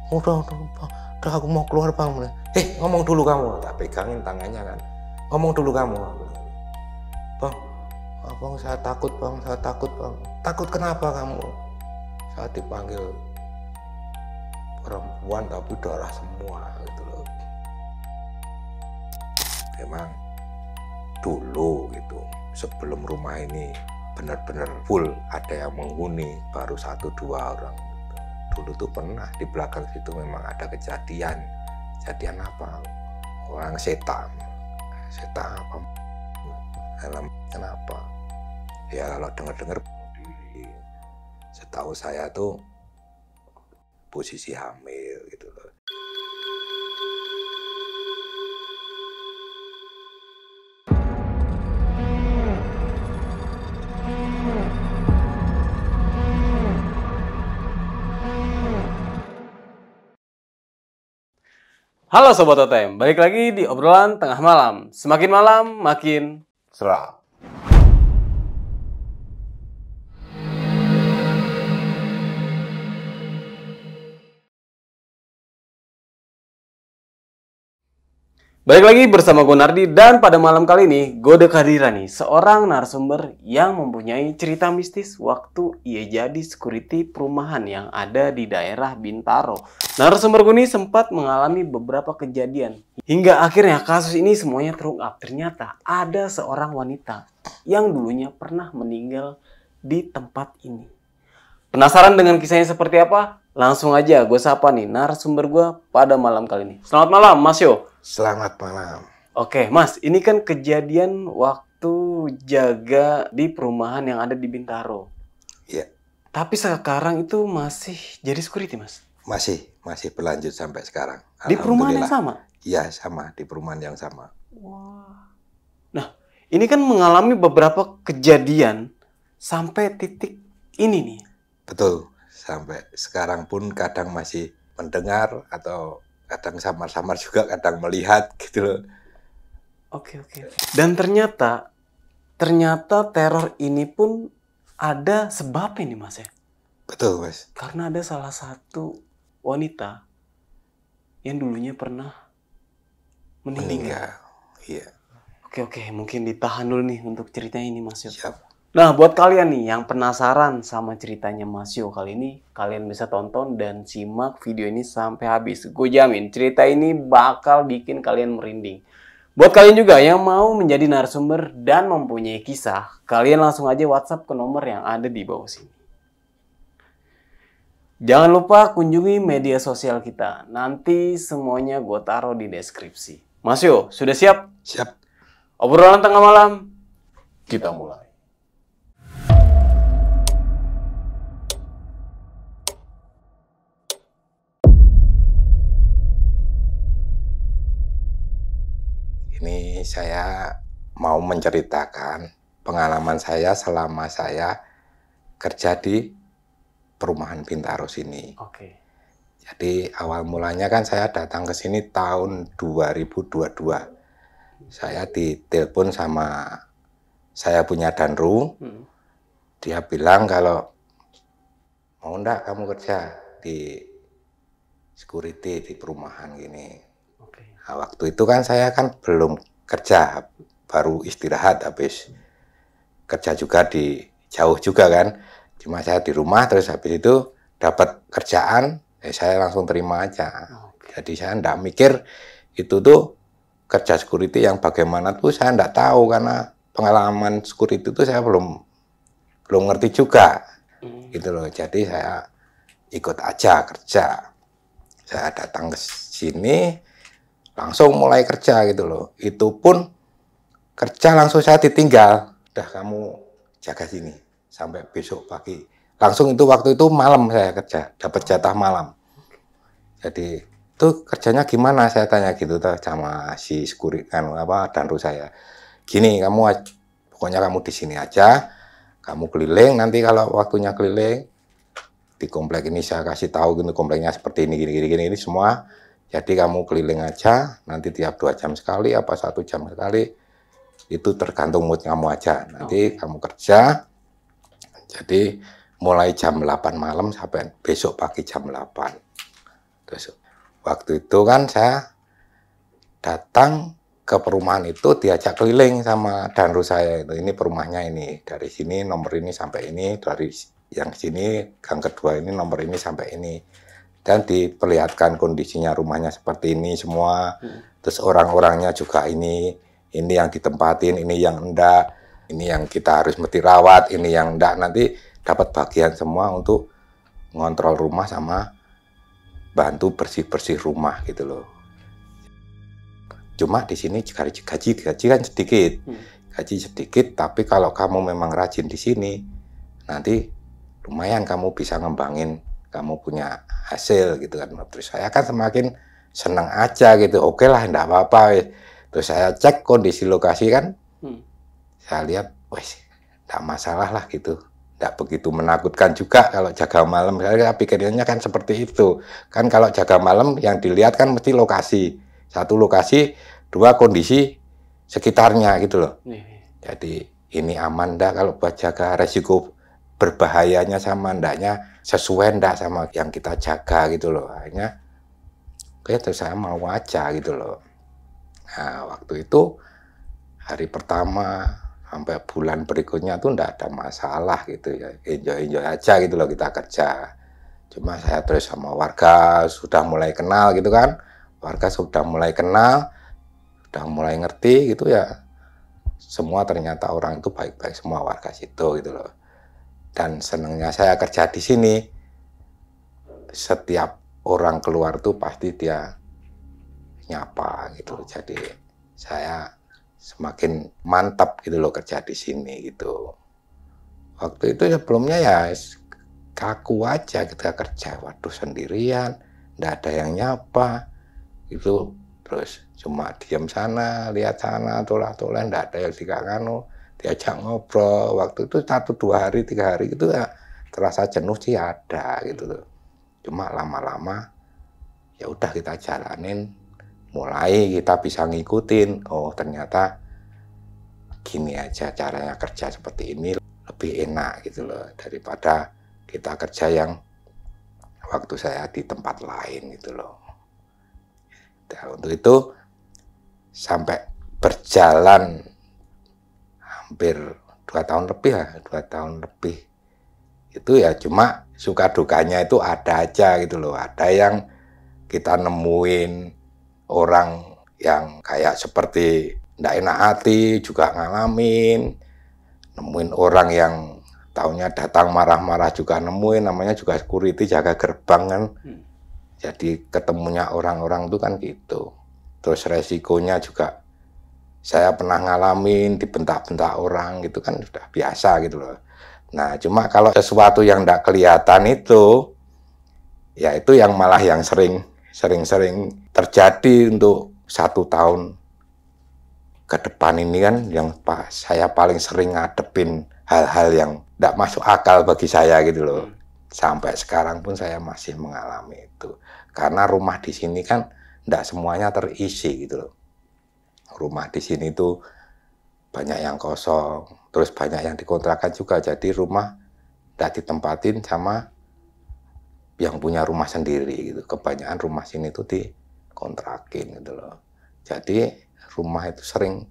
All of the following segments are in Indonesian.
Udah udah aku mau keluar bang. Ngomong dulu kamu. Tak pegangin tangannya kan. Ngomong dulu kamu. Bang, abang saya takut bang, saya takut bang. Takut kenapa kamu? Saat dipanggil perempuan tapi darah semua gitu loh. Memang dulu gitu, sebelum rumah ini benar-benar full ada yang menghuni, baru 1-2 orang gitu. Dulu tuh pernah di belakang situ memang ada kejadian apa? Orang setan apa? Kenapa? Ya kalau dengar-dengar setahu saya tuh posisi hamil gitu loh. Halo Sobat OTM, balik lagi di obrolan tengah malam. Semakin malam, makin Seram. Balik lagi bersama gue Nardi, dan pada malam kali ini gue udah kehadiran nih seorang narasumber yang mempunyai cerita mistis waktu ia jadi security perumahan yang ada di daerah Bintaro. Narasumber gue ini sempat mengalami beberapa kejadian hingga akhirnya kasus ini semuanya terungkap. Ternyata ada seorang wanita yang dulunya pernah meninggal di tempat ini. Penasaran dengan kisahnya seperti apa? Langsung aja gue sapa nih narasumber gue pada malam kali ini. Selamat malam Mas Yo. Selamat malam. Oke, Mas, ini kan kejadian waktu jaga di perumahan yang ada di Bintaro. Iya. Tapi sekarang itu masih jadi security, Mas? Masih berlanjut sampai sekarang. Di perumahan yang sama? Iya, sama, di perumahan yang sama. Wah. Nah, ini kan mengalami beberapa kejadian sampai titik ini nih. Betul, sampai sekarang pun kadang masih mendengar atau kadang samar-samar juga, kadang melihat gitu loh. Oke. Dan ternyata teror ini pun ada sebabnya nih Mas ya? Betul Mas. Karena ada salah satu wanita yang dulunya pernah meninggal. Iya. Oke, mungkin ditahan dulu nih untuk ceritanya ini Mas Yo. Siap. Nah, buat kalian nih yang penasaran sama ceritanya Mas Yo kali ini, kalian bisa tonton dan simak video ini sampai habis. Gue jamin cerita ini bakal bikin kalian merinding. Buat kalian juga yang mau menjadi narasumber dan mempunyai kisah, kalian langsung aja WhatsApp ke nomor yang ada di bawah sini. Jangan lupa kunjungi media sosial kita. Nanti semuanya gue taruh di deskripsi. Mas Yo, sudah siap? Siap. Obrolan tengah malam, kita mulai. Ini saya mau menceritakan pengalaman saya selama saya kerja di perumahan Bintaro sini. Oke. Jadi awal mulanya kan saya datang ke sini tahun 2022. Saya ditelepon sama saya punya danru. Dia bilang kalau mau enggak kamu kerja di security di perumahan gini. Nah, waktu itu kan saya kan belum kerja, baru istirahat habis kerja juga di jauh juga kan. Cuma saya di rumah, terus habis itu dapat kerjaan, saya langsung terima aja. Jadi saya enggak mikir itu tuh kerja security yang bagaimana tuh saya enggak tahu, karena pengalaman security itu saya belum ngerti juga. Gitu loh. Jadi saya ikut aja kerja. Saya datang ke sini langsung mulai kerja gitu loh. Itu pun kerja langsung saya ditinggal. Udah kamu jaga sini sampai besok pagi. Langsung itu waktu itu malam saya kerja, dapat jatah malam. Jadi itu kerjanya gimana saya tanya gitu sama si security danru saya. Gini, pokoknya kamu di sini aja. Kamu keliling, nanti kalau waktunya keliling di komplek ini saya kasih tahu gitu kompleknya seperti ini semua. Jadi kamu keliling aja, nanti tiap 2 jam sekali, apa 1 jam sekali, itu tergantung mood kamu aja. Nanti kamu kerja, jadi mulai jam 8 malam sampai besok pagi jam 8. Terus waktu itu kan saya datang ke perumahan itu diajak keliling sama danru saya itu. Ini perumahannya ini, dari sini nomor ini sampai ini, dari yang sini gang kedua ini nomor ini sampai ini. Dan diperlihatkan kondisinya rumahnya seperti ini semua. Terus orang-orangnya juga ini yang ditempatin, ini yang enggak, ini yang kita harus mesti rawat, ini yang enggak. Nanti dapat bagian semua untuk ngontrol rumah sama bantu bersih-bersih rumah gitu loh. Cuma di sini gaji kan sedikit. Gaji sedikit, tapi kalau kamu memang rajin di sini, nanti lumayan kamu bisa ngembangin, kamu punya hasil gitu kan. Terus saya kan semakin senang aja gitu. Oke lah, enggak apa-apa. Terus saya cek kondisi lokasi kan. Saya lihat, wes, enggak masalah lah gitu. Enggak begitu menakutkan juga kalau jaga malam. Saya pikirnya kan seperti itu. Kan kalau jaga malam yang dilihat kan mesti lokasi. Satu lokasi, dua kondisi sekitarnya gitu loh. Jadi ini aman enggak kalau buat jaga, resiko berbahayanya sama enggaknya sesuai enggak sama yang kita jaga gitu loh. Akhirnya oke, terus saya mau aja gitu loh. Nah, waktu itu hari pertama sampai bulan berikutnya tuh enggak ada masalah gitu ya. Enjoy aja gitu loh kita kerja. Cuma saya terus sama warga sudah mulai kenal gitu kan. Warga sudah mulai kenal, sudah mulai ngerti gitu ya. Semua ternyata orang itu baik-baik semua warga situ gitu loh. Dan senangnya saya kerja di sini, setiap orang keluar tuh pasti dia nyapa gitu. Jadi saya semakin mantap gitu loh kerja di sini gitu. Waktu itu sebelumnya ya kaku aja kita kerja, waduh sendirian, nggak ada yang nyapa gitu. Terus cuma diam sana, lihat sana, tolak-tolak, nggak ada yang diajak ngobrol. Waktu itu 1, 2 hari, 3 hari gitu ya terasa jenuh sih ada gitu loh. Cuma lama-lama ya udah kita jalanin, mulai kita bisa ngikutin. Oh ternyata gini aja caranya kerja seperti ini lebih enak gitu loh daripada kita kerja yang waktu saya di tempat lain gitu loh. Nah, untuk itu sampai berjalan hampir 2 tahun lebih lah, 2 tahun lebih. Itu ya cuma suka dukanya itu ada aja gitu loh. Ada yang kita nemuin orang yang kayak seperti nggak enak hati juga ngalamin. Nemuin orang yang taunya datang marah-marah juga nemuin, namanya juga security jaga gerbang kan. Jadi ketemunya orang-orang itu kan gitu. Terus resikonya juga saya pernah ngalamin dibentak-bentak orang gitu kan sudah biasa gitu loh. Nah cuma kalau sesuatu yang tidak kelihatan itu, ya itu yang malah yang sering-sering terjadi untuk 1 tahun ke depan ini kan yang saya paling sering ngadepin hal-hal yang tidak masuk akal bagi saya gitu loh. Sampai sekarang pun saya masih mengalami itu. Karena rumah di sini kan tidak semuanya terisi gitu loh. Rumah di sini tuh banyak yang kosong, terus banyak yang dikontrakan juga. Jadi rumah tidak ditempatin sama yang punya rumah sendiri gitu. Kebanyakan rumah sini tuh dikontrakin gitu loh. Jadi rumah itu sering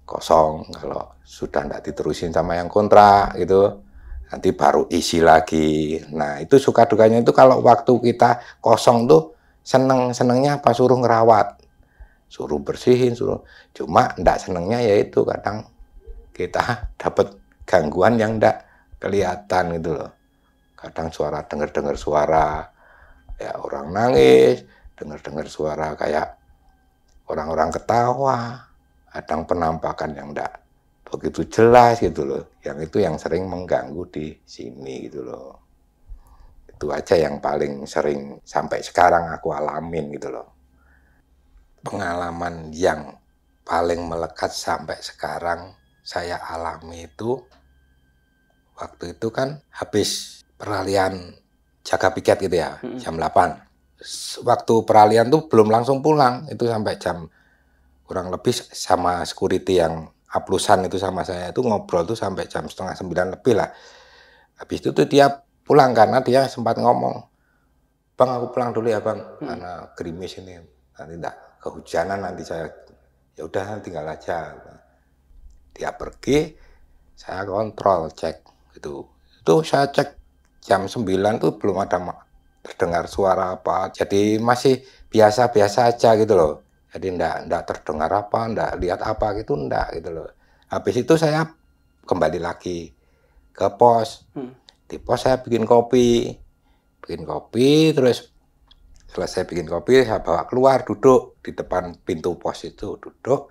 kosong kalau sudah tidak diterusin sama yang kontrak gitu. Nanti baru isi lagi. Nah itu suka dukanya itu kalau waktu kita kosong tuh senengnya apa suruh ngerawat, suruh bersihin, suruh. Cuma enggak senengnya yaitu kadang kita dapat gangguan yang enggak kelihatan gitu loh. Kadang dengar suara ya orang nangis, dengar suara kayak orang-orang ketawa, kadang penampakan yang enggak begitu jelas gitu loh. Yang itu yang sering mengganggu di sini gitu loh. Itu aja yang paling sering sampai sekarang aku alamin gitu loh. Pengalaman yang paling melekat sampai sekarang saya alami itu waktu itu kan habis peralihan jaga piket gitu ya, jam 8. Waktu peralihan tuh belum langsung pulang, itu sampai jam kurang lebih sama security yang aplusan itu sama saya itu ngobrol tuh sampai jam 8:30 lebih lah. Habis itu tuh dia pulang karena dia sempat ngomong, Bang aku pulang dulu ya bang, karena gerimis ini, nanti enggak kehujanan nanti saya, ya udah tinggal aja. Dia pergi, saya kontrol cek itu saya cek jam 9 tuh belum ada terdengar suara apa, jadi masih biasa-biasa aja gitu loh. Jadi enggak terdengar apa, enggak lihat apa gitu, enggak gitu loh. Habis itu saya kembali lagi ke pos. Di pos saya bikin kopi, terus selesai bikin kopi saya bawa keluar, duduk di depan pintu pos itu, duduk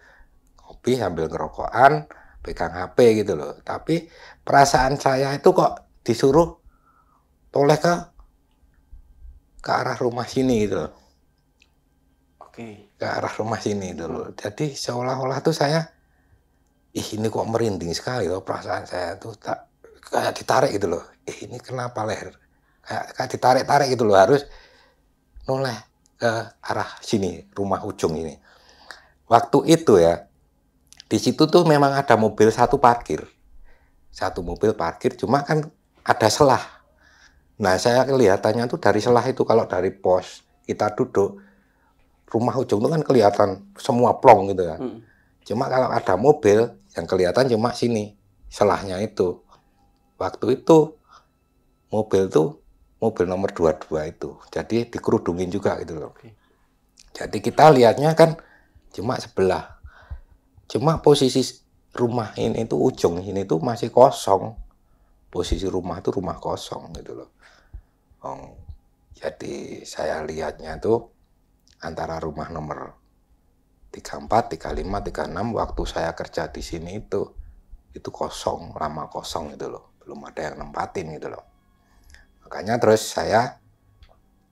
kopi sambil ngerokokan, pegang HP gitu loh. Tapi perasaan saya itu kok disuruh toleh ke arah rumah sini gitu loh. Oke. Ke arah rumah sini gitu loh. Jadi seolah-olah tuh saya, ini kok merinding sekali loh perasaan saya tuh, kayak ditarik gitu loh. Ini kenapa leher? Kayak ditarik-tarik gitu loh, harus noleh ke arah sini, rumah ujung ini. Waktu itu ya, di situ tuh memang ada mobil satu mobil parkir, cuma kan ada selah. Nah saya kelihatannya tuh dari selah itu, kalau dari pos kita duduk, rumah ujung itu kan kelihatan semua plong gitu ya. Cuma kalau ada mobil, yang kelihatan cuma sini, selahnya itu. Waktu itu mobil nomor 22 itu, jadi dikerudungin juga gitu loh. Jadi kita lihatnya kan cuma sebelah, cuma posisi rumah ini tuh ujung ini tuh masih kosong, posisi rumah tuh rumah kosong gitu loh. Jadi saya lihatnya tuh antara rumah nomor 34, 35, 36 waktu saya kerja di sini itu kosong, lama kosong gitu loh, belum ada yang nempatin gitu loh. Makanya terus saya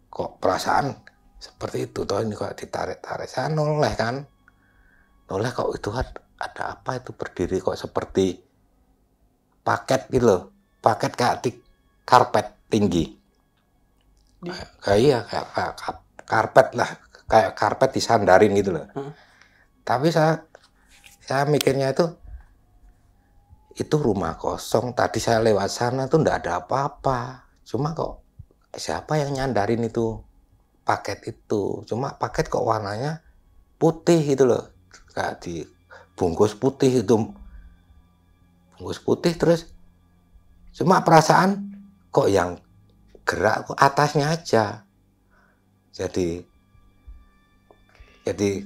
kok perasaan seperti itu, toh ini kok ditarik-tarik, saya noleh kok itu ada apa itu berdiri kok seperti paket gitu loh, paket kayak di karpet tinggi, kayak karpet lah, kayak karpet disandarin gitu loh. Tapi saya mikirnya itu rumah kosong, tadi saya lewat sana tuh enggak ada apa-apa, cuma kok siapa yang nyandarin itu paket itu, cuma paket kok warnanya putih gitu loh, kayak dibungkus putih itu, bungkus putih. Terus cuma perasaan kok yang gerak kok atasnya aja, jadi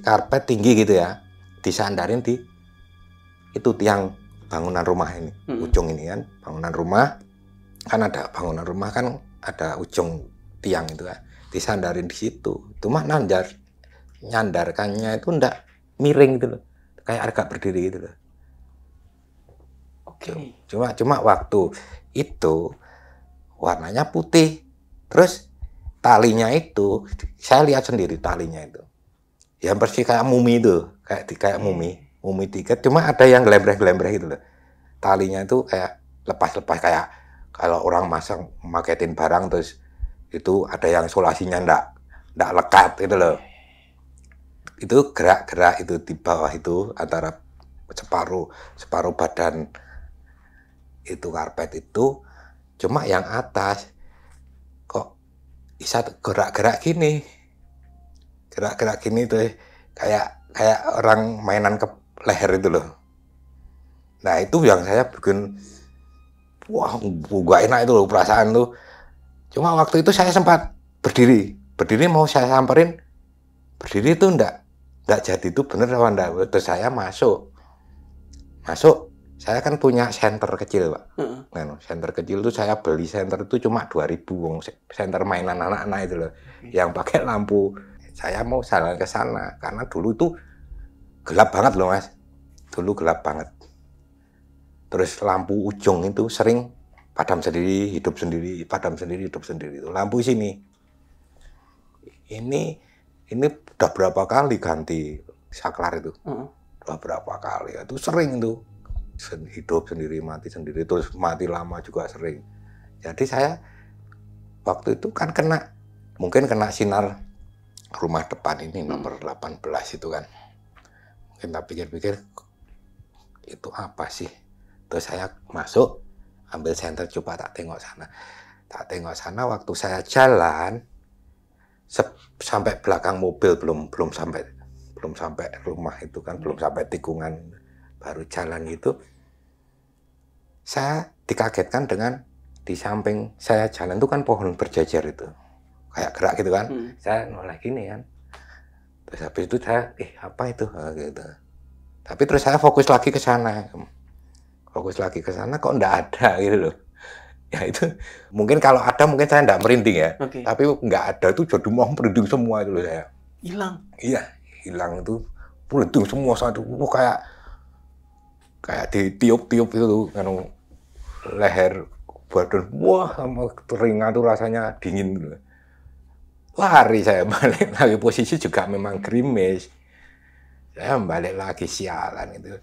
karpet tinggi gitu ya, disandarin di itu tiang bangunan rumah ini, ujung ini kan bangunan rumah, kan ada bangunan rumah kan ada ujung tiang itu kan, disandarin di situ. Cuma nyandarkannya itu ndak miring gitu loh, kayak agak berdiri gitu loh. Cuma waktu itu warnanya putih, terus talinya itu saya lihat sendiri, talinya itu ya persis kayak mumi itu, kayak mumi tiket, cuma ada yang gelembreh gitu loh. Talinya itu kayak lepas kayak kalau orang maketin barang terus itu ada yang solasinya ndak lekat gitu loh. Itu gerak-gerak itu di bawah itu antara separuh badan itu karpet itu, cuma yang atas kok bisa gerak-gerak gini tuh, kayak orang mainan ke leher itu loh. Nah itu yang saya bikin wah gak enak itu loh perasaan tuh. Cuma waktu itu saya sempat berdiri mau saya samperin, berdiri itu enggak jadi itu bener apa enggak. Terus saya masuk, saya kan punya senter kecil Pak. Nah, senter kecil itu saya beli senter itu cuma 2.000 wong, senter mainan anak-anak itu loh, yang pakai lampu. Saya mau jalan ke sana karena dulu itu gelap banget loh Mas, dulu gelap banget. Terus lampu ujung itu sering padam sendiri, hidup sendiri, padam sendiri, hidup sendiri. Itu lampu sini. Ini udah berapa kali ganti saklar itu? Udah berapa kali? Itu sering itu. Hidup sendiri, mati sendiri, terus mati lama juga sering. Jadi saya waktu itu kan mungkin kena sinar rumah depan ini nomor 18 itu kan. Mungkin tak pikir-pikir itu apa sih? Terus saya masuk, ambil senter, coba tak tengok sana. Waktu saya jalan, sampai belakang mobil, belum sampai rumah itu kan, belum sampai tikungan, baru jalan itu. Saya dikagetkan dengan di samping saya jalan itu kan pohon berjejer itu, kayak gerak gitu kan. Saya noleh gini kan. Terus habis itu saya, apa itu? Gitu. Tapi terus saya fokus lagi ke sana. Kok enggak ada gitu loh. Ya itu, mungkin kalau ada mungkin saya enggak merinding ya. Tapi enggak ada itu jadi mau merinding semua itu loh saya. Hilang? Iya, hilang itu. Merinding semua satu. Kayak ditiup-tiup itu kan, leher, badan, wah sama telinga tuh rasanya dingin gitu. Lari saya balik lagi, posisi juga memang gerimis. Saya balik lagi, sialan itu.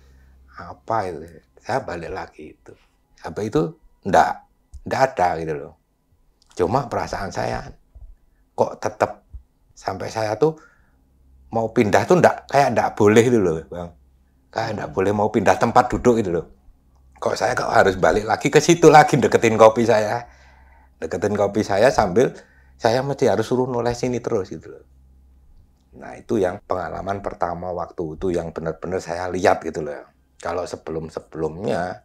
Apa itu? Saya balik lagi itu. Sampai itu enggak ada gitu loh. Cuma perasaan saya kok tetap sampai saya tuh mau pindah tuh kayak enggak boleh gitu loh, Bang. Kayak enggak boleh mau pindah tempat duduk gitu loh. Kok saya harus balik lagi ke situ lagi, deketin kopi saya sambil saya mesti harus suruh noleh sini terus gitu loh. Nah itu yang pengalaman pertama waktu itu yang benar-benar saya lihat gitu loh. Kalau sebelumnya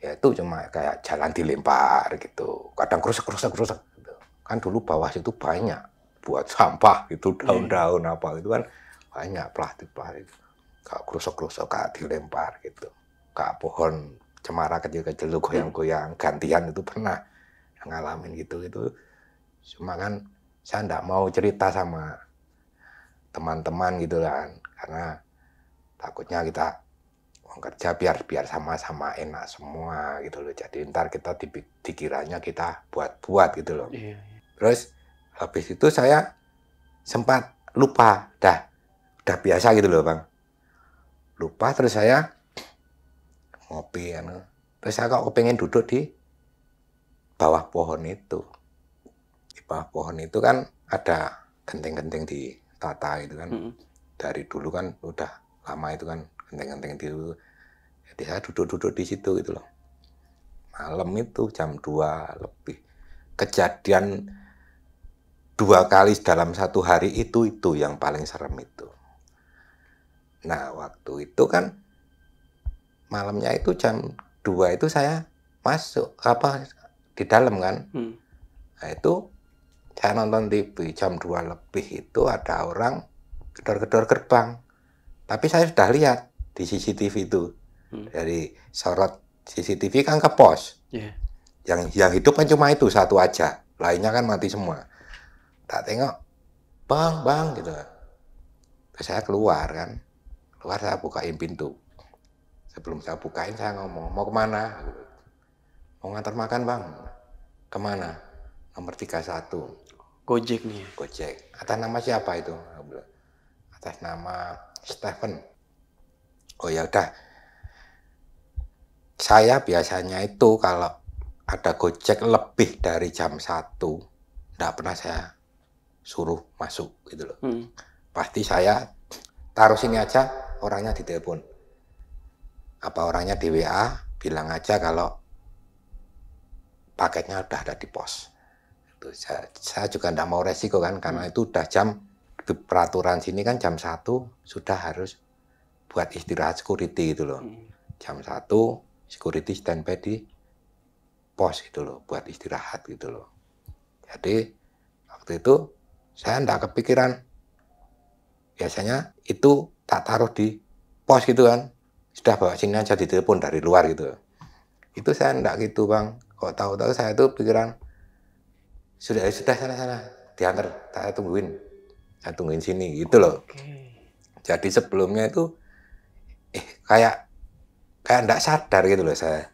ya itu cuma kayak jalan dilempar gitu, kadang kerusak gitu. Kan dulu bawah situ banyak buat sampah gitu, daun-daun apa gitu kan banyak, plastik kayak kerusak kayak dilempar gitu, kayak pohon cemara kecil-kecil goyang-goyang, gantian itu pernah ngalamin gitu. Cuma kan saya enggak mau cerita sama teman-teman gitu kan, karena takutnya kita kerja biar sama-sama enak semua gitu loh. Jadi ntar kita dikiranya kita buat gitu loh. Terus habis itu saya sempat lupa, udah biasa gitu loh, Bang. Lupa, terus saya ngopi kan. Terus saya kok pengen duduk di bawah pohon itu. Di bawah pohon itu kan ada genteng-genteng ditata itu kan. Dari dulu kan udah lama itu kan genteng-genteng itu. Jadi saya duduk di situ gitu loh. Malam itu jam 2 lebih. Kejadian 2 kali dalam satu hari itu yang paling serem itu. Nah, waktu itu kan malamnya itu jam 2 itu saya masuk di dalam kan. Nah, itu saya nonton TV jam 2 lebih itu ada orang gedor-gedor gerbang. Tapi saya sudah lihat di CCTV itu. Dari sorot CCTV kan ke pos. Yang hidup kan cuma itu satu aja. Lainnya kan mati semua. Tak tengok, bang gitu. Terus saya keluar kan. Keluar saya bukain pintu. Sebelum saya bukain saya ngomong, mau kemana? Mau ngantar makan, Bang. Kemana? Nomor 31. Gojek nih. Gojek. Atas nama siapa itu? Atas nama Stephen. Oh ya udah. Saya biasanya itu kalau ada Gojek lebih dari jam 1, enggak pernah saya suruh masuk gitu loh. Pasti saya taruh sini aja, orangnya ditelepon. Apa orangnya di WA, bilang aja kalau paketnya udah ada di pos. Itu saya juga enggak mau resiko kan, karena itu udah jam, peraturan sini kan jam 1 sudah harus buat istirahat security gitu loh. Jam 1 security standby di pos gitu loh, buat istirahat gitu loh. Jadi waktu itu saya enggak kepikiran. Biasanya itu tak taruh di pos gitu kan. Sudah bawa sini aja, ditelepon dari luar gitu. Itu saya enggak gitu, Bang. Kok tahu-tahu saya itu pikiran sudah sana diantar, saya tungguin sini gitu loh. Jadi sebelumnya itu kayak enggak sadar gitu loh saya.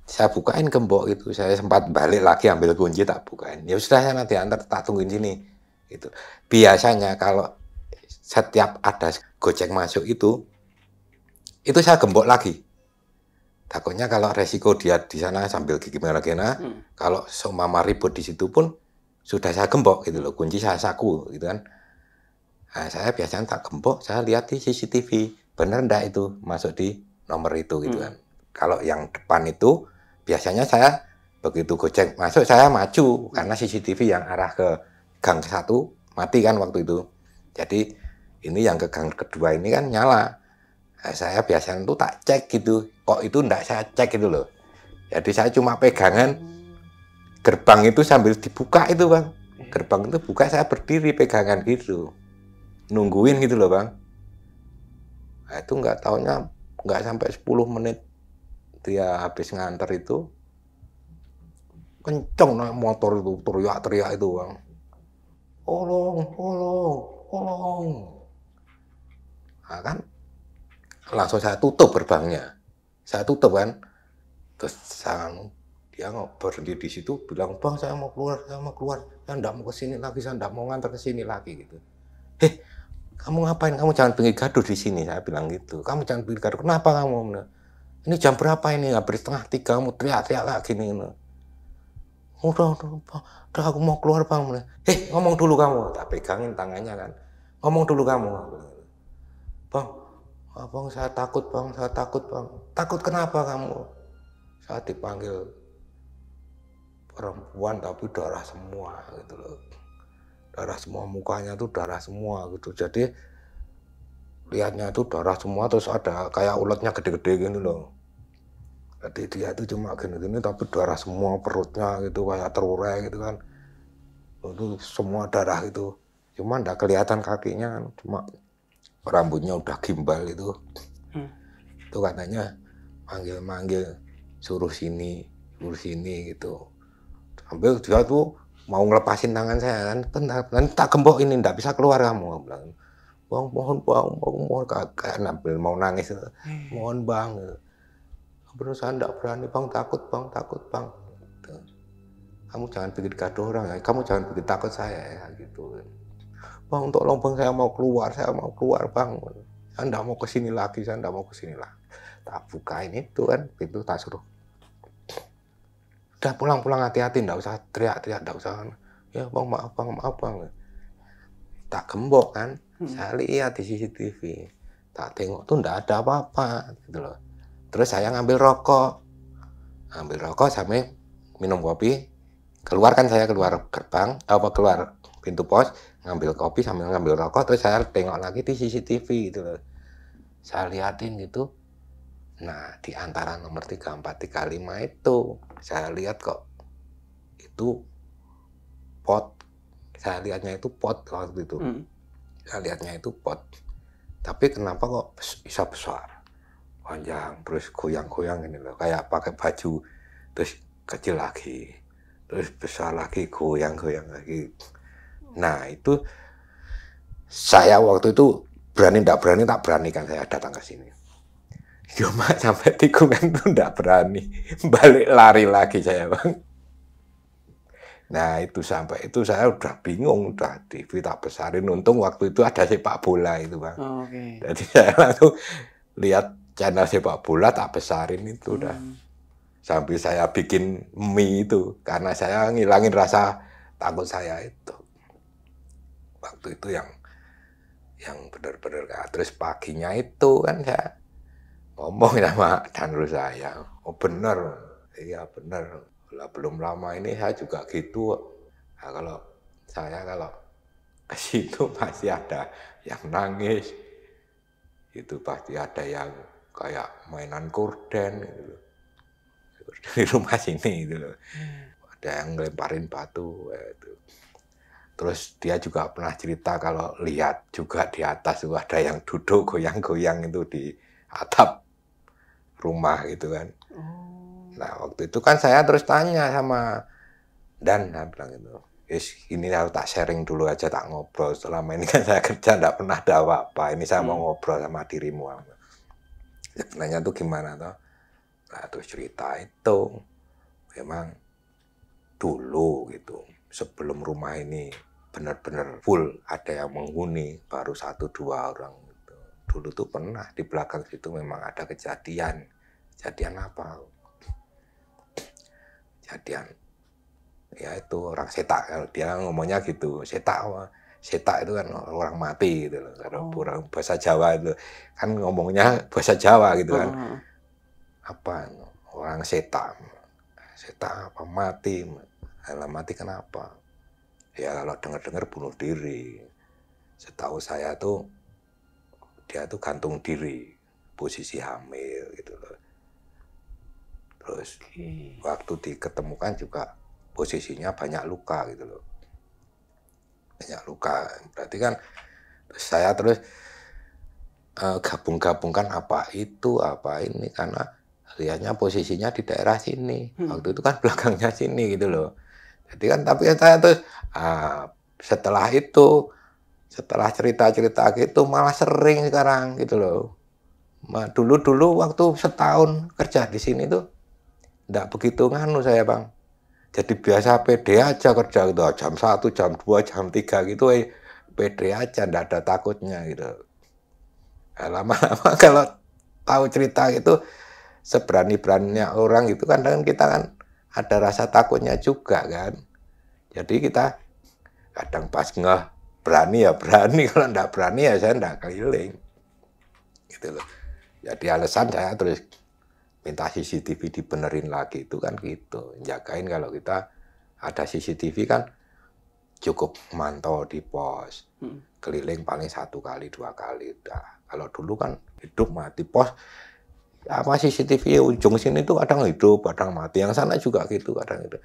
Saya bukain gembok itu, saya sempat balik lagi ambil kunci tak bukain. Ya sudah sana diantar, tak tungguin sini. Gitu. Biasanya kalau setiap ada Gojek masuk itu saya gembok lagi. Takutnya kalau resiko dia di sana sambil gimana, kalau seumpama ribut di situ pun sudah saya gembok gitu loh, kunci saya saku gitu kan. Nah, saya biasanya tak gembok, saya lihat di CCTV, bener enggak itu masuk di nomor itu gitu kan. Kalau yang depan itu biasanya saya begitu Gojek masuk saya maju karena CCTV yang arah ke gang satu mati kan waktu itu. Jadi ini yang ke gang kedua ini kan nyala. Nah, saya biasanya tuh tak cek gitu. Kok itu enggak saya cek gitu loh. Jadi saya cuma pegangan gerbang itu sambil dibuka itu Bang. Gerbang itu buka, saya berdiri pegangan gitu. Nungguin gitu loh Bang. Nah, itu nggak taunya nggak sampai 10 menit dia habis nganter itu. Kenceng naik motor itu, teriak-teriak itu Bang. Tolong, tolong, tolong. Nah kan langsung saya tutup gerbangnya. Saya tutup kan. Terus dia berhenti di situ bilang, "Bang, saya mau keluar, saya mau keluar. Saya enggak mau ke sini lagi, saya enggak mau nganter ke sini lagi," gitu. "Heh, kamu ngapain? Kamu jangan bikin gaduh di sini," saya bilang gitu. "Kamu jangan bikin gaduh. Kenapa kamu? Ini jam berapa ini? Hampir setengah 3, kamu teriak-teriak lagi nih." Udah, aku mau keluar Bang. "Heh, ngomong dulu kamu." Tak pegangin tangannya kan. "Ngomong dulu kamu." "Bang, Bang, saya takut Bang, saya takut Bang." "Takut kenapa kamu?" Saya dipanggil perempuan tapi darah semua gitu loh. Darah semua, mukanya tuh darah semua gitu. Jadi lihatnya itu darah semua, terus ada kayak uletnya gede-gede gitu loh. Jadi dia itu cuma gini-gini tapi darah semua, perutnya gitu kayak terurai gitu kan. Itu semua darah itu. Cuma enggak kelihatan kakinya kan, cuma rambutnya udah gimbal itu. Itu katanya manggil-manggil, suruh sini gitu. Sambil dia tuh mau ngelepasin tangan saya kan, nanti tak gembok ini, enggak bisa keluar kamu. Bilang, "Bang, mohon Bang, mohon," kayak nampil mau nangis. "Mohon Bang." Bener, "Saya enggak berani Bang, takut Bang, takut Bang." Gitu. "Kamu jangan bikin gaduh orang ya, kamu jangan bikin takut saya ya," gitu. "Bang, tolong Bang, saya mau keluar Bang. Saya enggak mau ke sini lagi, saya enggak mau ke sini lagi." Tak bukain itu kan, pintu tak suruh, "Udah pulang, hati-hati, enggak usah teriak-teriak, enggak usah." "Ya Bang, maaf Bang." Tak gembok kan, saya lihat di CCTV. Tak tengok tuh enggak ada apa-apa gitu loh. Terus saya ngambil rokok sampai minum kopi. Keluar kan, saya keluar gerbang, keluar pintu pos, ngambil kopi sambil ngambil rokok, terus saya tengok lagi di CCTV gitu loh. Saya liatin gitu. Nah, di antara nomor 34, 35 itu, saya lihat kok itu pot. Saya lihatnya itu pot waktu itu. Saya lihatnya itu pot. Tapi kenapa kok bisa besar? Panjang, terus goyang-goyang ini loh, kayak pakai baju, terus kecil lagi, terus besar lagi, goyang-goyang lagi. Nah itu saya waktu itu berani tak beranikan saya datang ke sini. Cuma sampai tikungan itu enggak berani, balik lari lagi saya Bang. Nah itu sampai itu saya udah bingung, udah TV tak besarin, untung waktu itu ada sepak bola itu Bang. Jadi saya langsung lihat channel sepak bola, tak besarin itu udah. Sambil saya bikin mie itu, karena saya ngilangin rasa takut saya itu. Waktu itu yang benar-benar. Terus paginya itu kan saya ngomong sama danru saya, "Oh bener, iya bener. Lah belum lama ini saya juga gitu." Nah, kalau ke situ pasti ada yang nangis, itu pasti ada yang kayak mainan korden gitu. Di rumah sini gitu loh. Ada yang ngelemparin batu gitu. Terus dia juga pernah cerita kalau lihat juga di atas itu ada yang duduk goyang-goyang itu di atap rumah gitu kan. Nah waktu itu kan saya terus tanya sama Dan, saya bilang gitu, ini harus tak sharing dulu aja, tak ngobrol. Selama ini kan saya kerja enggak pernah ada apa-apa. Ini saya mau ngobrol sama dirimu. Sebenarnya tuh gimana toh? Nah terus cerita itu memang dulu gitu, sebelum rumah ini benar-benar full ada yang menghuni, baru 1-2 orang gitu. Dulu tuh pernah di belakang situ memang ada kejadian apa? Kejadian ya itu orang setak, kalau dia ngomongnya gitu, setak itu kan orang mati gitu loh. Kalau orang bahasa Jawa itu kan ngomongnya bahasa Jawa gitu kan. Apa orang setak apa mati? Mati kenapa? Ya kalau dengar-dengar bunuh diri. Setahu saya tuh dia tuh gantung diri, posisi hamil gitu loh. Terus waktu diketemukan juga posisinya banyak luka gitu loh. Banyak luka. Berarti kan saya terus gabung-gabungkan apa itu, apa ini, karena lihatnya posisinya di daerah sini. Waktu itu kan belakangnya sini gitu loh. Jadi kan tapi saya terus setelah itu, setelah cerita-cerita gitu malah sering sekarang gitu loh. Dulu waktu setahun kerja di sini tuh enggak begitu nganu saya, Bang. Jadi biasa pede aja kerja gitu, jam 1, jam 2, jam 3 gitu, pede aja, enggak ada takutnya gitu. Nah, lama-lama kalau tahu cerita gitu, seberani-beraninya orang gitu kan kita kan ada rasa takutnya juga kan. Jadi kita kadang pas nggak berani ya berani, kalau enggak berani ya saya enggak keliling. Gitu loh. Jadi alasan saya terus minta CCTV dibenerin lagi itu kan gitu. Jagain kalau kita ada CCTV kan cukup mantau di pos. Keliling paling 1 kali 2 kali udah. Kalau dulu kan hidup mati pos apa CCTV ujung sini tuh kadang hidup, kadang mati. Yang sana juga gitu, kadang itu.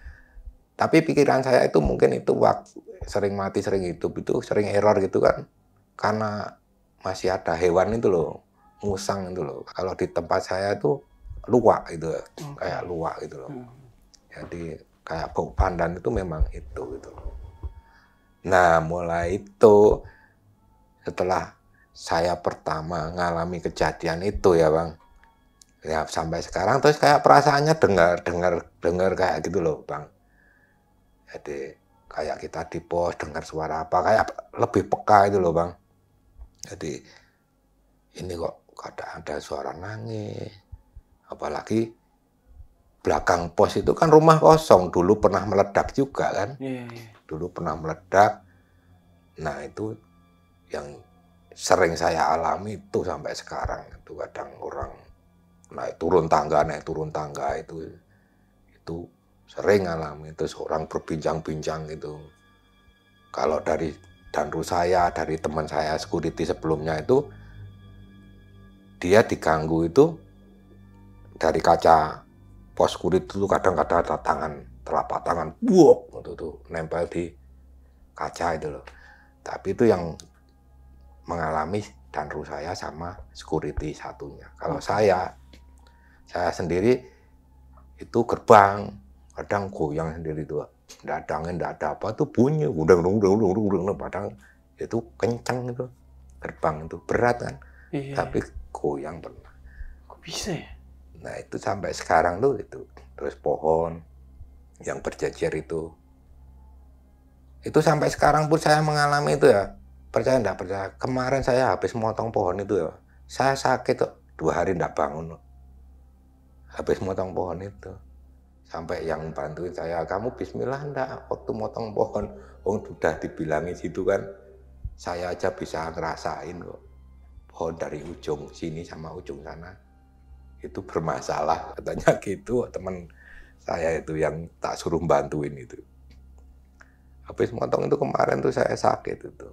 Tapi pikiran saya itu mungkin itu waktu sering mati, sering hidup itu sering error gitu kan. Karena masih ada hewan itu loh, musang itu loh. Kalau di tempat saya itu luwak gitu, kayak luwak gitu loh. Jadi kayak bau pandan itu memang itu gitu. Nah, mulai itu setelah saya pertama ngalami kejadian itu ya, Bang. Ya sampai sekarang terus kayak perasaannya dengar kayak gitu loh, Bang. Jadi kayak kita di pos dengar suara apa kayak lebih peka itu loh, Bang. Jadi ini kok ada suara nangis. Apalagi belakang pos itu kan rumah kosong, dulu pernah meledak juga kan. Dulu pernah meledak. Nah, itu yang sering saya alami itu sampai sekarang. Itu kadang orang naik turun tangga itu sering alami, terus orang berbincang-bincang gitu. Kalau dari danru saya, dari teman saya security sebelumnya itu, dia diganggu itu dari kaca pos security itu kadang-kadang ada telapak tangan, buok, gitu tuh, nempel di kaca itu loh. Tapi itu yang mengalami danru saya sama security satunya. Kalau saya sendiri itu gerbang, kadang goyang sendiri tuh. Nggak ada angin, nggak ada apa tuh bunyi, udang, padahal itu kencang itu gerbang itu berat kan, tapi goyang pernah. Kok bisa ya? Nah itu sampai sekarang tuh itu terus pohon yang berjejer itu sampai sekarang pun saya mengalami itu ya, percaya nggak percaya. Kemarin saya habis motong pohon itu ya, saya sakit tuh 2 hari nggak bangun loh. Habis motong pohon itu. Sampai yang bantuin saya, kamu bismillah enggak waktu motong pohon. Sudah dibilangin situ kan, saya aja bisa ngerasain kok. Pohon dari ujung sini sama ujung sana itu bermasalah. Katanya gitu teman saya itu yang tak suruh bantuin itu. Habis motong itu kemarin tuh saya sakit itu.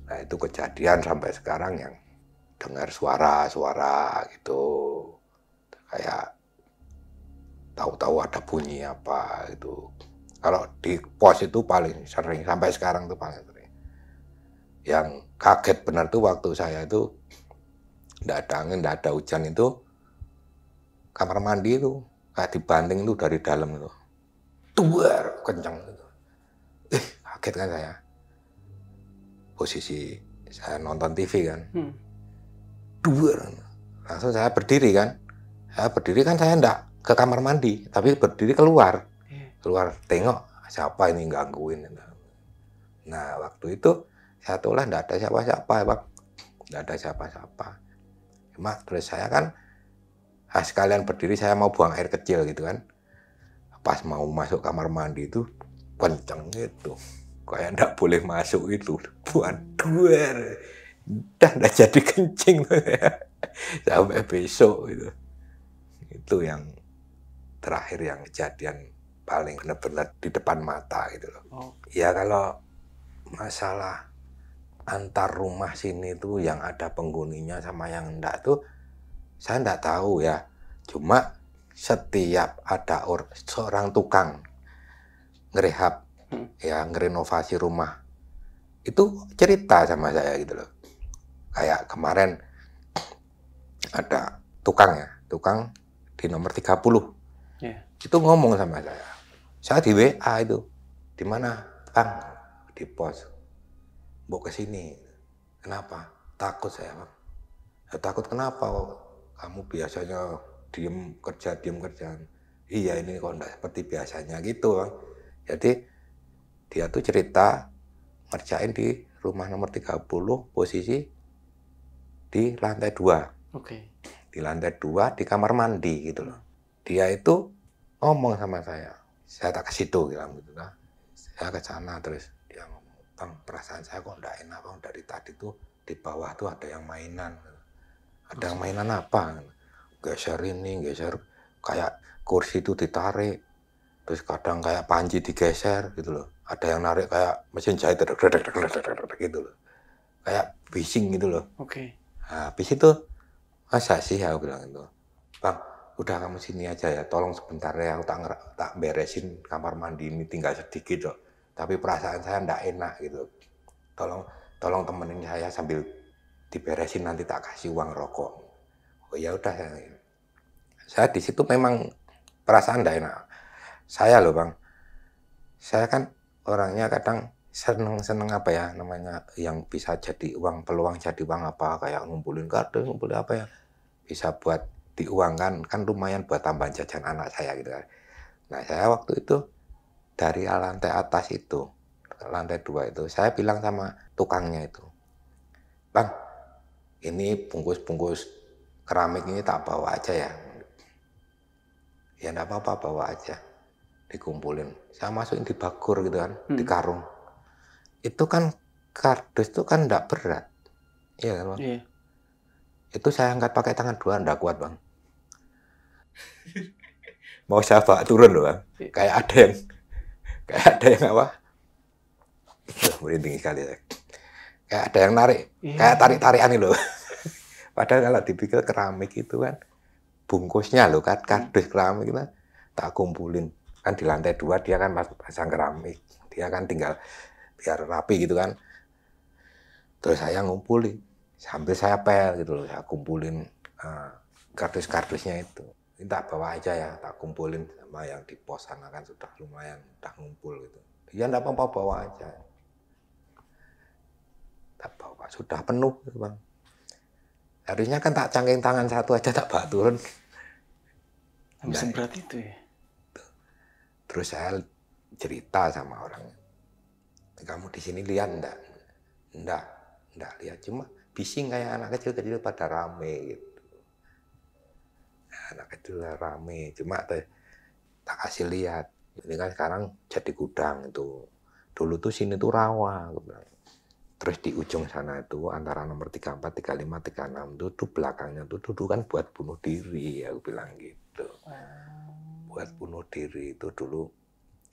Nah itu kejadian sampai sekarang yang dengar suara-suara gitu. Kayak tahu-tahu ada bunyi apa itu. Kalau di pos itu paling sering sampai sekarang tuh paling sering. Yang kaget benar tuh waktu saya itu enggak ada angin, enggak ada hujan itu kamar mandi itu kayak dibanting itu dari dalam itu. Duar kencang itu. Kaget kan saya. Posisi saya nonton TV kan. Duar. Langsung saya berdiri kan. Saya enggak ke kamar mandi, tapi berdiri keluar tengok siapa ini gangguin. Nah waktu itu saya tulah enggak ada siapa-siapa, Bang, enggak ada siapa-siapa. Cuma terus saya kan sekalian berdiri saya mau buang air kecil gitu kan, pas mau masuk kamar mandi itu kenceng gitu, kayak enggak boleh masuk itu, buat duar, dan enggak jadi kencing sampai besok itu yang terakhir yang kejadian paling benar-benar di depan mata gitu loh. Oh. Ya kalau masalah antar rumah sini tuh yang ada penghuninya sama yang enggak tuh saya enggak tahu ya. Cuma setiap ada seorang tukang ngerehab, ya ngerenovasi rumah, itu cerita sama saya gitu loh. Kayak kemarin ada tukang di nomor 30. Yeah. Itu ngomong sama saya. Saya di WA itu. Di mana? Bang, di pos. Bawa ke sini. Kenapa? Takut saya, Bang. Ya, takut kenapa? Kamu biasanya diem kerja. Iya, ini kok enggak seperti biasanya gitu, Bang. Jadi dia tuh cerita ngerjain di rumah nomor 30, posisi di lantai 2. Oke. Di lantai 2 di kamar mandi gitu loh. Dia itu ngomong sama saya tak ke situ bilang gitu lah. Saya ke sana terus dia ngomong, Bang, perasaan saya kok enggak enak, Bang, dari tadi tuh di bawah tuh ada yang mainan. Ada yang mainan apa? Geser ini, geser kayak kursi itu ditarik. Terus kadang kayak panci digeser gitu loh. Ada yang narik kayak mesin jahit gitu loh. Kayak bising gitu loh. Oke. Nah, habis itu masa sih aku bilang itu, Bang, udah kamu sini aja ya, tolong sebentar ya, aku tak beresin kamar mandi ini tinggal sedikit loh. Tapi perasaan saya enggak enak gitu. Tolong temenin saya sambil diberesin, nanti tak kasih uang rokok. Oh ya udah, saya di situ memang perasaan enggak enak. Saya loh, Bang, saya kan orangnya kadang seneng apa ya namanya, yang bisa jadi uang, peluang jadi uang apa, kayak ngumpulin kado, ngumpulin apa ya, bisa buat diuangkan, kan lumayan buat tambahan jajan anak saya gitu kan. Nah, saya waktu itu dari lantai atas itu, lantai 2 itu, saya bilang sama tukangnya itu, Bang, ini bungkus-bungkus keramik ini tak bawa aja ya. Ya enggak apa-apa, bawa aja. Dikumpulin. Saya masukin di bagur gitu kan, di karung. Itu kan kardus itu kan enggak berat. Iya kan, Bang? Iya. Itu saya angkat pakai tangan 2, enggak kuat, Bang. Mau saya bawa turun loh, Bang. Kayak ada yang apa? Merinding sekali. Kayak ada yang narik, kayak tarik-tarikan loh. Padahal kalau dipikir keramik itu kan bungkusnya loh kan, kardus keramik itu tak kumpulin. Kan di lantai 2 dia kan pasang keramik. Dia kan tinggal biar rapi gitu kan. Terus saya ngumpulin. Sambil saya pel gitu loh, saya kumpulin kardus-kardusnya itu. Ini tak bawa aja ya, tak kumpulin sama yang di pos sana kan sudah lumayan, udah ngumpul gitu. Ya enggak apa-apa, bawa aja. Tak bawa, sudah penuh gitu, Bang. Harusnya kan tak cangking tangan satu aja tak bawa turun. Sampai seberat itu ya? Terus saya cerita sama orangnya, kamu di sini lihat enggak? Enggak lihat, cuma bising kayak anak kecil pada rame gitu. Anak kecil rame, cuma tak kasih lihat. Ini kan sekarang jadi gudang itu. Dulu tuh sini tuh rawa, aku bilang. Terus di ujung sana itu antara nomor 34, 35, 36 itu belakangnya tuh dulu kan buat bunuh diri, aku bilang gitu. Buat bunuh diri itu dulu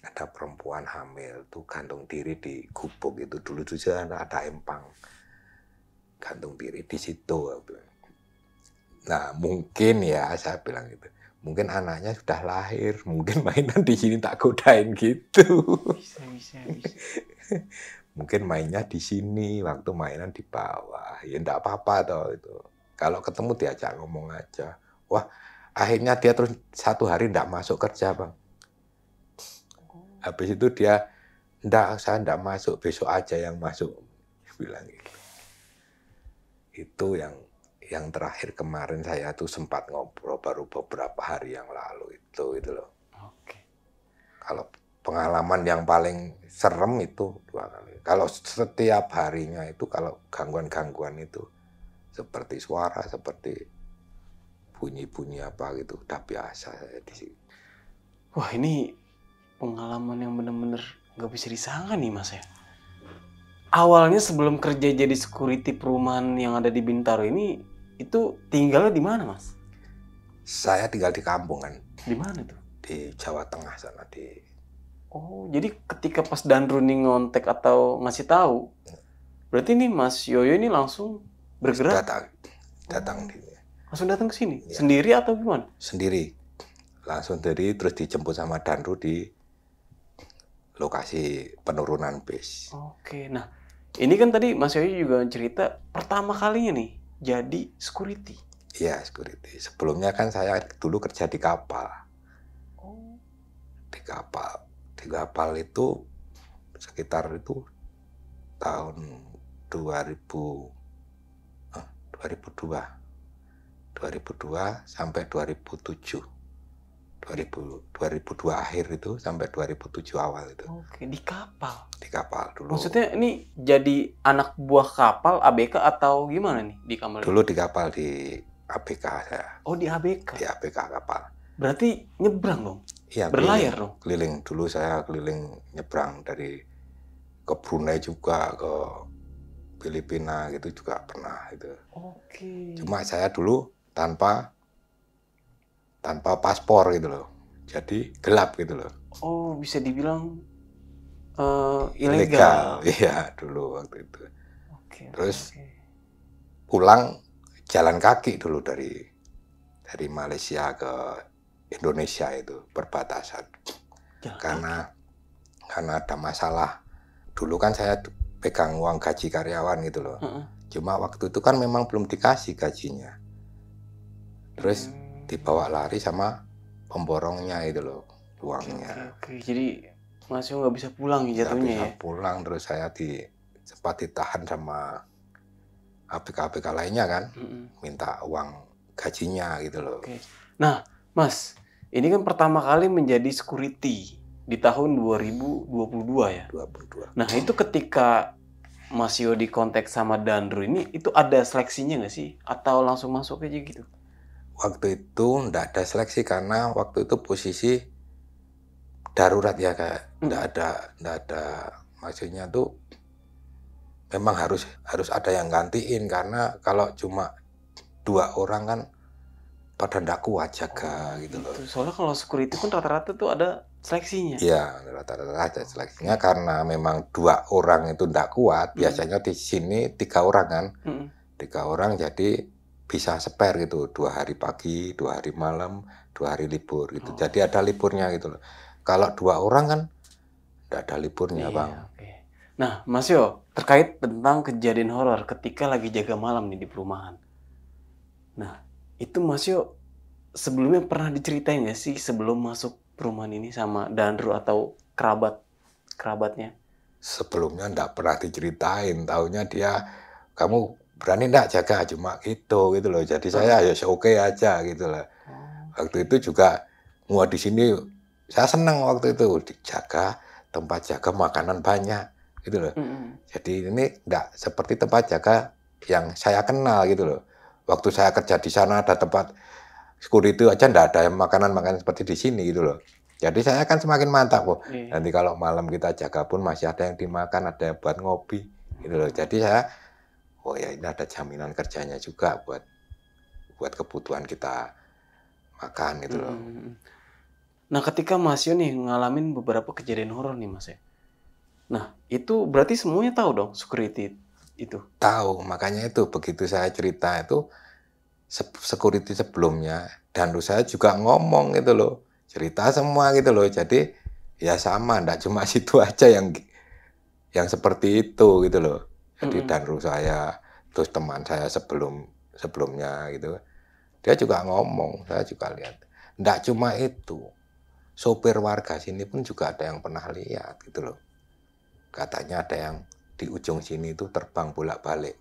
ada perempuan hamil tuh gantung diri di gubuk itu, dulu juga ada empang gantung diri di situ, aku bilang. Nah mungkin ya saya bilang gitu, mungkin anaknya sudah lahir, mungkin mainan di sini tak godain gitu. Bisa. Mungkin mainnya di sini, waktu mainan di bawah. Ya enggak apa-apa toh itu. Kalau ketemu diajak ngomong aja. Wah, akhirnya dia terus 1 hari enggak masuk kerja, Bang. Habis itu dia, saya enggak masuk, besok aja yang masuk. Bilang gitu. Itu yang terakhir kemarin saya tuh sempat ngobrol baru beberapa hari yang lalu itu loh. Oke. Kalau pengalaman yang paling serem itu 2 kali. Kalau setiap harinya itu kalau gangguan-gangguan itu seperti suara, seperti bunyi-bunyi apa gitu, udah biasa saya di sini. Wah, ini pengalaman yang benar-benar nggak bisa disangka nih, Mas ya. Awalnya sebelum kerja jadi security perumahan yang ada di Bintaro ini, itu tinggalnya di mana, Mas? Saya tinggal di kampung kan. Di mana tuh? di Jawa Tengah sana di. Oh, jadi ketika pas Danru nih ngontek atau ngasih tahu, berarti nih Mas Yoyo ini langsung bergerak, datang di. langsung datang ke sini, Ya. sendiri atau gimana? Sendiri, langsung dari terus dijemput sama Danru di lokasi penurunan bis. Oke, nah ini kan tadi Mas Yoyo juga cerita pertama kalinya nih jadi security. Iya, security. Sebelumnya kan saya dulu kerja di kapal. Oh. Di kapal itu sekitar itu tahun 2002 sampai 2007. 2002 akhir itu sampai 2007 awal itu. Oke, di kapal. Di kapal dulu. Maksudnya ini jadi anak buah kapal ABK atau gimana nih di kamar? Dulu di kapal di ABK saya. Oh, di ABK. Di ABK kapal. Berarti nyebrang dong? Iya, berlayar dong? Keliling. Dulu saya keliling nyebrang dari ke Brunei juga, ke Filipina gitu juga pernah itu. Oke. Cuma saya dulu tanpa paspor gitu loh. Jadi gelap gitu loh. Oh, bisa dibilang ilegal. Iya, dulu waktu itu. Oke. Terus pulang jalan kaki dulu dari Malaysia ke Indonesia itu perbatasan. Karena ada masalah. Dulu kan saya pegang uang gaji karyawan gitu loh. Cuma waktu itu kan memang belum dikasih gajinya. Terus dibawa lari sama pemborongnya itu loh uangnya. Oke. Jadi Mas Yo nggak bisa pulang jatuhnya ya? Nggak bisa pulang, terus saya sempat ditahan sama ABK-ABK lainnya kan. Minta uang gajinya gitu loh. Oke. Nah, Mas, ini kan pertama kali menjadi security di tahun 2022 ya? 22. Nah, itu ketika Mas Yo di kontak sama Danru ini, itu ada seleksinya nggak sih? Atau langsung masuk aja gitu? Waktu itu nggak ada seleksi karena waktu itu posisi darurat ya, kayak nggak ada maksudnya tuh memang harus ada yang gantiin, karena kalau cuma 2 orang kan pada nggak kuat jaga gitu loh. Soalnya kalau security pun rata-rata tuh ada seleksinya. Iya, rata-rata ada seleksinya karena memang 2 orang itu nggak kuat. Biasanya di sini 3 orang kan, 3 orang jadi bisa spare gitu, 2 hari pagi, 2 hari malam, 2 hari libur gitu. Jadi ada liburnya gitu loh. Kalau 2 orang kan nggak ada liburnya, Bang. Okay. Nah, Mas Yo, terkait tentang kejadian horor ketika lagi jaga malam nih di perumahan. Nah, itu Mas Yo sebelumnya pernah diceritain nggak sih sebelum masuk perumahan ini sama Danru atau kerabatnya? Sebelumnya nggak pernah diceritain, taunya dia, kamu berani nggak jaga, cuma gitu loh. Jadi saya ya oke aja gitu lah. Waktu itu juga mau di sini saya senang waktu itu dijaga, tempat jaga makanan banyak gitu loh. Jadi ini nggak seperti tempat jaga yang saya kenal gitu loh. Waktu saya kerja di sana ada tempat security aja nggak ada makanan seperti di sini gitu loh. Jadi saya kan semakin mantap kok. Nanti kalau malam kita jaga pun masih ada yang dimakan, ada yang buat ngopi gitu loh. Jadi saya, oh ya ini ada jaminan kerjanya juga buat kebutuhan kita makan gitu loh. Nah, ketika Mas Yo nih ngalamin beberapa kejadian horor nih Mas ya. Nah, itu berarti semuanya tahu dong security itu? Tahu, makanya itu begitu saya cerita itu security sebelumnya, dan saya juga ngomong gitu loh, cerita semua gitu loh. Jadi ya sama, enggak cuma situ aja yang seperti itu gitu loh. Jadi Danru saya, terus teman saya sebelumnya gitu, dia juga ngomong, saya juga lihat. Enggak cuma itu, sopir warga sini pun juga ada yang pernah lihat gitu loh. Katanya ada yang di ujung sini itu terbang bolak-balik.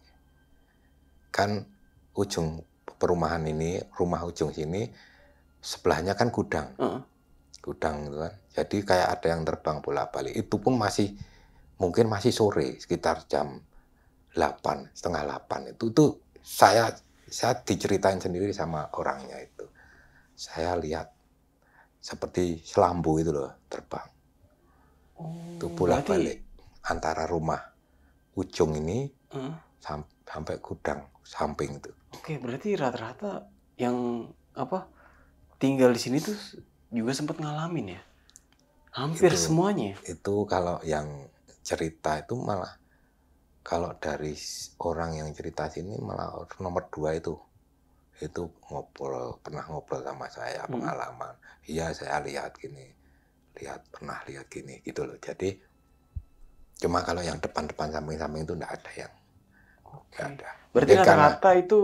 Kan ujung perumahan ini, rumah ujung sini, sebelahnya kan gudang. Gudang gitu kan. Jadi kayak ada yang terbang bolak-balik. Itu pun mungkin masih sore, sekitar jam 8, setengah 8 itu tuh saya diceritain sendiri sama orangnya itu. Saya lihat seperti selambu itu loh terbang. Itu bolak-balik antara rumah ujung ini sampai gudang samping itu. Oke, berarti rata-rata yang tinggal di sini tuh juga sempat ngalamin ya? Hampir Itu- semuanya. Itu kalau yang cerita itu malah, kalau dari orang yang cerita sini malah nomor 2 itu pernah ngobrol sama saya pengalaman. Iya, saya lihat gini, pernah lihat gini gitu loh. Jadi cuma kalau yang depan-depan samping-samping itu enggak ada yang enggak ada. Berarti Mungkin karena rata-rata itu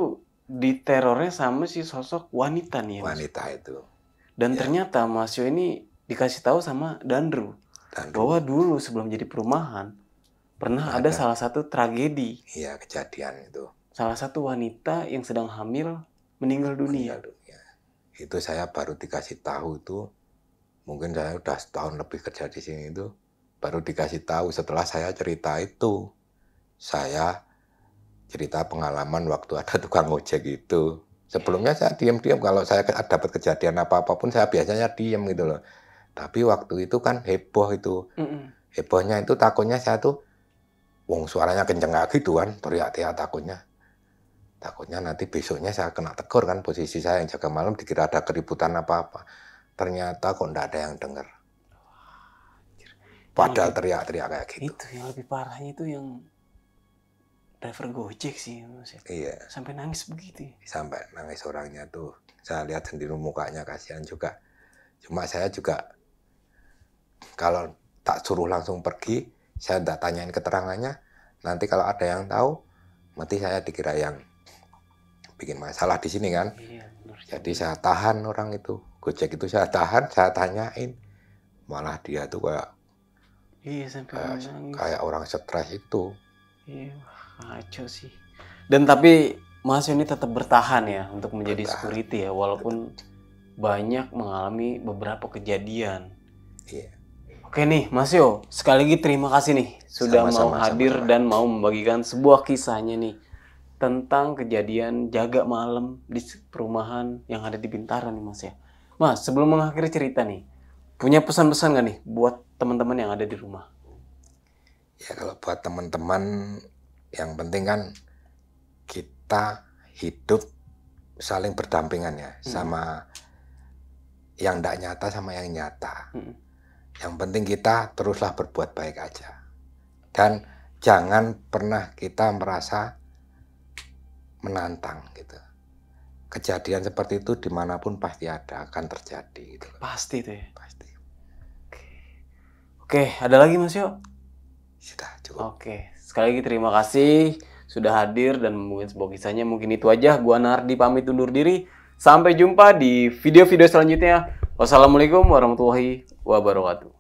diterornya sama si sosok wanita nih ya, Mas? wanita itu. Dan Ya. ternyata Mas Yo ini dikasih tahu sama Dandru bahwa dulu sebelum jadi perumahan pernah ada salah satu tragedi. Iya, kejadian itu. Salah satu wanita yang sedang hamil meninggal dunia. Itu saya baru dikasih tahu itu, mungkin saya udah setahun lebih kerja di sini itu, baru dikasih tahu setelah saya cerita itu. Saya cerita pengalaman waktu ada tukang ojek itu. Sebelumnya saya diam-diam, kalau saya dapat kejadian apa-apapun saya biasanya diam gitu loh. Tapi waktu itu kan heboh itu. Hebohnya itu takutnya saya tuh, wong suaranya kenceng kayak gitu kan, teriak-teriak takutnya. Takutnya nanti besoknya saya kena tegur kan, posisi saya yang jaga malam dikira ada keributan apa-apa. Ternyata kok enggak ada yang dengar. Padahal teriak-teriak kayak gitu. Itu yang lebih parahnya itu yang driver Gojek sih, Mas. Iya. Sampai nangis begitu. Sampai nangis orangnya tuh. Saya lihat sendiri mukanya, kasihan juga. Cuma saya juga kalau tak suruh langsung pergi, saya enggak tanyain keterangannya. Nanti kalau ada yang tahu, mati saya dikira yang bikin masalah di sini kan. Iya, benar. Jadi saya tahan orang itu. Gojek itu saya tahan, saya tanyain. Malah dia tuh sampai nangis. kayak orang stres itu. Iya, kacau sih. Dan tapi Mas Yo ini tetap bertahan ya untuk menjadi security ya, walaupun banyak mengalami beberapa kejadian. Iya. Oke nih, Mas Yo, sekali lagi terima kasih nih sudah mau hadir dan mau membagikan sebuah kisahnya nih tentang kejadian jaga malam di perumahan yang ada di Bintara nih, Mas ya. Mas, sebelum mengakhiri cerita nih, punya pesan-pesan nggak nih buat teman-teman yang ada di rumah? Ya kalau buat teman-teman, yang penting kan kita hidup saling berdampingan ya, sama yang tidak nyata sama yang nyata. Yang penting kita teruslah berbuat baik aja. Dan jangan pernah kita merasa menantang gitu. Kejadian seperti itu dimanapun pasti ada, akan terjadi gitu. Pasti tuh ya? Pasti. Oke, ada lagi Mas Yo? Sudah cukup. Oke, sekali lagi terima kasih sudah hadir dan membagikan sebuah kisahnya. Mungkin itu aja, gua Nardi pamit undur diri. Sampai jumpa di video-video selanjutnya. Wassalamualaikum warahmatullahi wabarakatuh.